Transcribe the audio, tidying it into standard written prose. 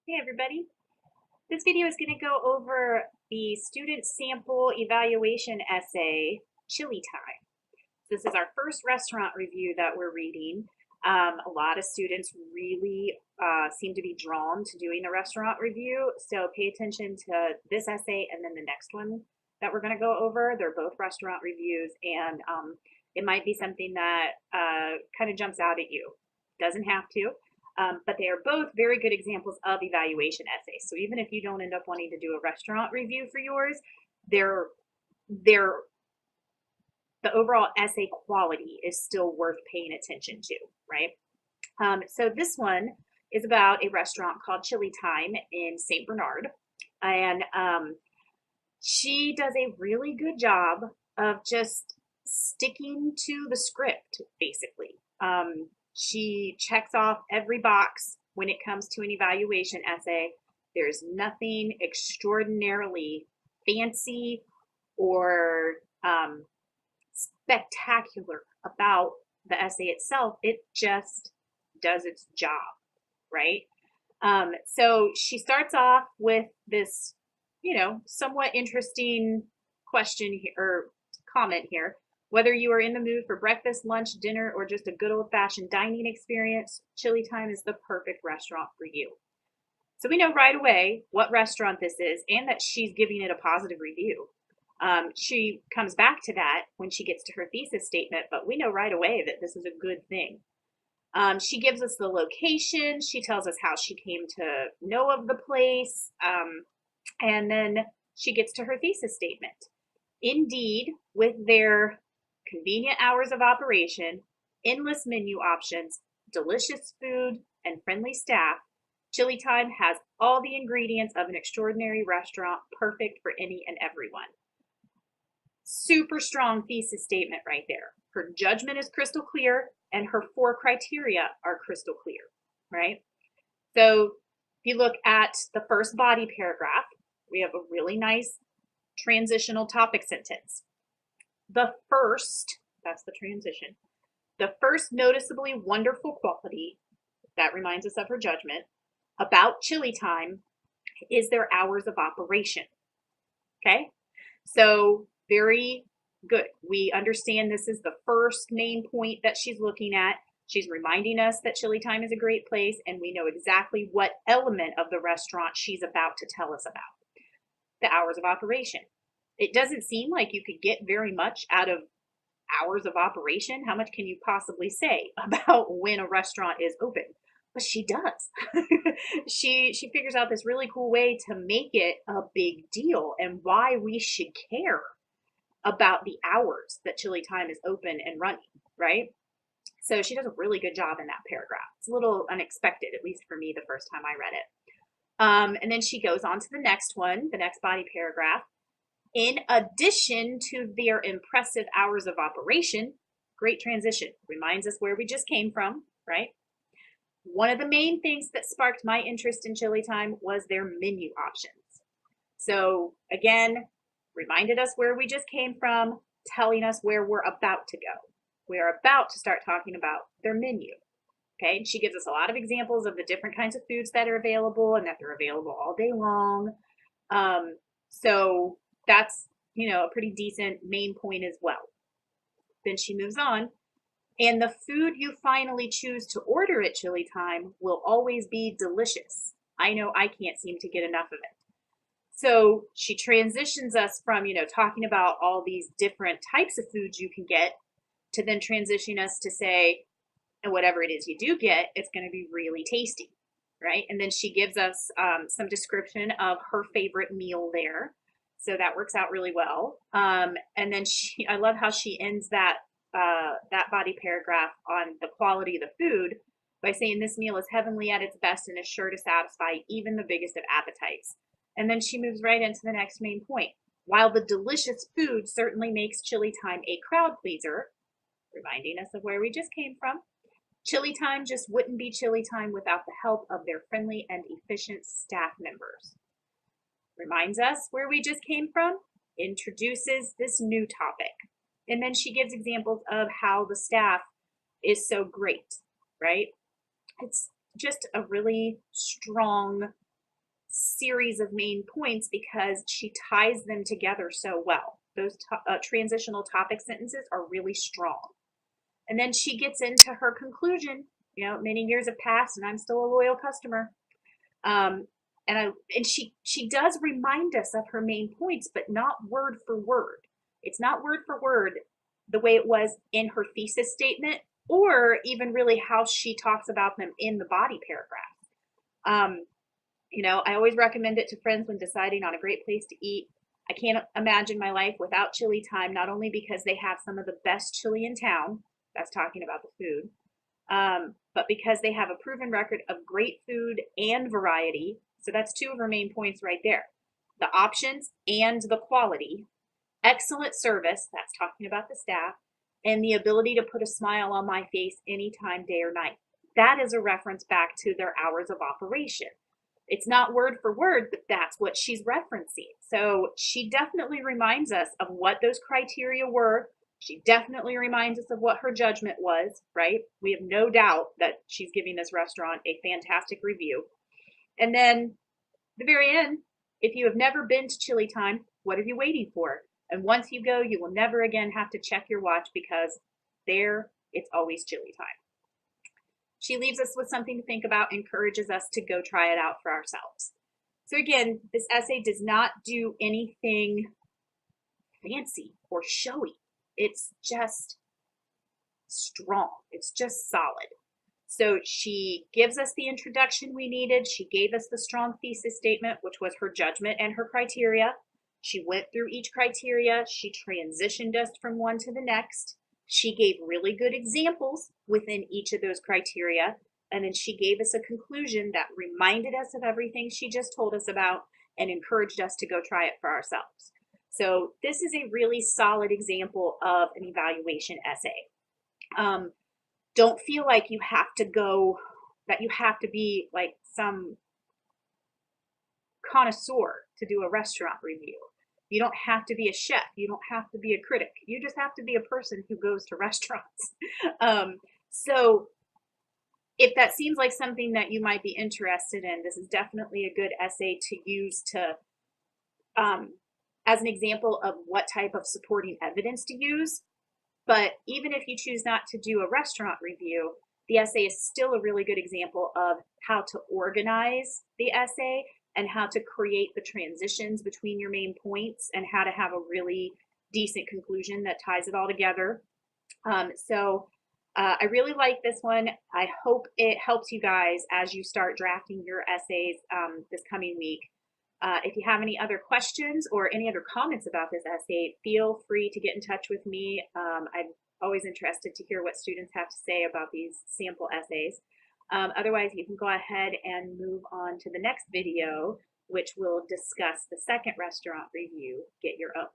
Hey everybody. This video is going to go over the student sample evaluation essay, Chili Time. This is our first restaurant review that we're reading. A lot of students really seem to be drawn to doing the restaurant review, so pay attention to this essay and then the next one that we're going to go over. They're both restaurant reviews, and it might be something that kind of jumps out at you. Doesn't have to. But they are both very good examples of evaluation essays. So even if you don't end up wanting to do a restaurant review for yours, they're the overall essay quality is still worth paying attention to, right? So this one is about a restaurant called ChiliTime in St. Bernard, and she does a really good job of just sticking to the script, basically. She checks off every box when it comes to an evaluation essay. There's nothing extraordinarily fancy or spectacular about the essay itself. It just does its job, right? So she starts off with this, somewhat interesting question here, or comment here. Whether you are in the mood for breakfast, lunch, dinner, or just a good old-fashioned dining experience, ChiliTime is the perfect restaurant for you. So we know right away what restaurant this is and that she's giving it a positive review. She comes back to that when she gets to her thesis statement, but we know right away that this is a good thing. She gives us the location. She tells us how she came to know of the place. And then she gets to her thesis statement. Indeed, with their convenient hours of operation, endless menu options, delicious food, and friendly staff, ChiliTime has all the ingredients of an extraordinary restaurant, perfect for any and everyone. Super strong thesis statement right there. Her judgment is crystal clear, and her 4 criteria are crystal clear, right? So if you look at the first body paragraph, we have a really nice transitional topic sentence. That's the transition, the first noticeably wonderful quality, that reminds us of her judgment, about ChiliTime is their hours of operation. Okay, so very good. We understand this is the first main point that she's looking at. She's reminding us that ChiliTime is a great place, and we know exactly what element of the restaurant she's about to tell us about. The hours of operation. It doesn't seem like you could get very much out of hours of operation. How much can you possibly say about when a restaurant is open? But she does. she figures out this really cool way to make it a big deal and why we should care about the hours that ChiliTime is open and running, right? So she does a really good job in that paragraph. It's a little unexpected, at least for me, the first time I read it. And then she goes on to the next one, the next body paragraph. In addition to their impressive hours of operation, great transition, reminds us where we just came from, right? One of the main things that sparked my interest in ChiliTime was their menu options. So again, reminded us where we just came from, telling us where we're about to go. We are about to start talking about their menu. Okay, and she gives us a lot of examples of the different kinds of foods that are available and that they're available all day long. So that's, a pretty decent main point as well. Then she moves on. And the food you finally choose to order at ChiliTime will always be delicious. I know I can't seem to get enough of it. So she transitions us from, talking about all these different types of foods you can get to then transitioning us to say, and whatever it is you do get, it's going to be really tasty, right? And then she gives us some description of her favorite meal there. So that works out really well. And then I love how she ends that body paragraph on the quality of the food by saying this meal is heavenly at its best and is sure to satisfy even the biggest of appetites. And then she moves right into the next main point. While the delicious food certainly makes ChiliTime a crowd pleaser, reminding us of where we just came from, ChiliTime just wouldn't be ChiliTime without the help of their friendly and efficient staff members. Reminds us where we just came from, introduces this new topic. And then she gives examples of how the staff is so great, right? It's just a really strong series of main points because she ties them together so well. Those transitional topic sentences are really strong. And then she gets into her conclusion. You know, many years have passed and I'm still a loyal customer. And she does remind us of her main points, but not word for word. It's not word for word the way it was in her thesis statement, or even really how she talks about them in the body paragraph. You know, I always recommend it to friends when deciding on a great place to eat. I can't imagine my life without ChiliTime, not only because they have some of the best chili in town, that's talking about the food, but because they have a proven record of great food and variety. So that's two of her main points right there. The options and the quality, excellent service, that's talking about the staff, and the ability to put a smile on my face anytime, day or night. That is a reference back to their hours of operation. It's not word for word, but that's what she's referencing. So she definitely reminds us of what those criteria were. She definitely reminds us of what her judgment was, right? We have no doubt that she's giving this restaurant a fantastic review. And then the very end, if you have never been to ChiliTime, what are you waiting for? And once you go, you will never again have to check your watch because there, it's always ChiliTime. She leaves us with something to think about, encourages us to go try it out for ourselves. So again, this essay does not do anything fancy or showy. It's just strong. It's just solid. So she gives us the introduction we needed. She gave us the strong thesis statement, which was her judgment and her criteria. She went through each criteria. She transitioned us from one to the next. She gave really good examples within each of those criteria. And then she gave us a conclusion that reminded us of everything she just told us about and encouraged us to go try it for ourselves. So this is a really solid example of an evaluation essay. Don't feel like you have to go, that you have to be like some connoisseur to do a restaurant review. You don't have to be a chef. You don't have to be a critic. You just have to be a person who goes to restaurants. So if that seems like something that you might be interested in, this is definitely a good essay to use to as an example of what type of supporting evidence to use. But even if you choose not to do a restaurant review, the essay is still a really good example of how to organize the essay and how to create the transitions between your main points and how to have a really decent conclusion that ties it all together. I really like this one. I hope it helps you guys as you start drafting your essays this coming week. If you have any other questions or any other comments about this essay, feel free to get in touch with me. I'm always interested to hear what students have to say about these sample essays. Otherwise, you can go ahead and move on to the next video, which will discuss the second restaurant review, Get Your Own.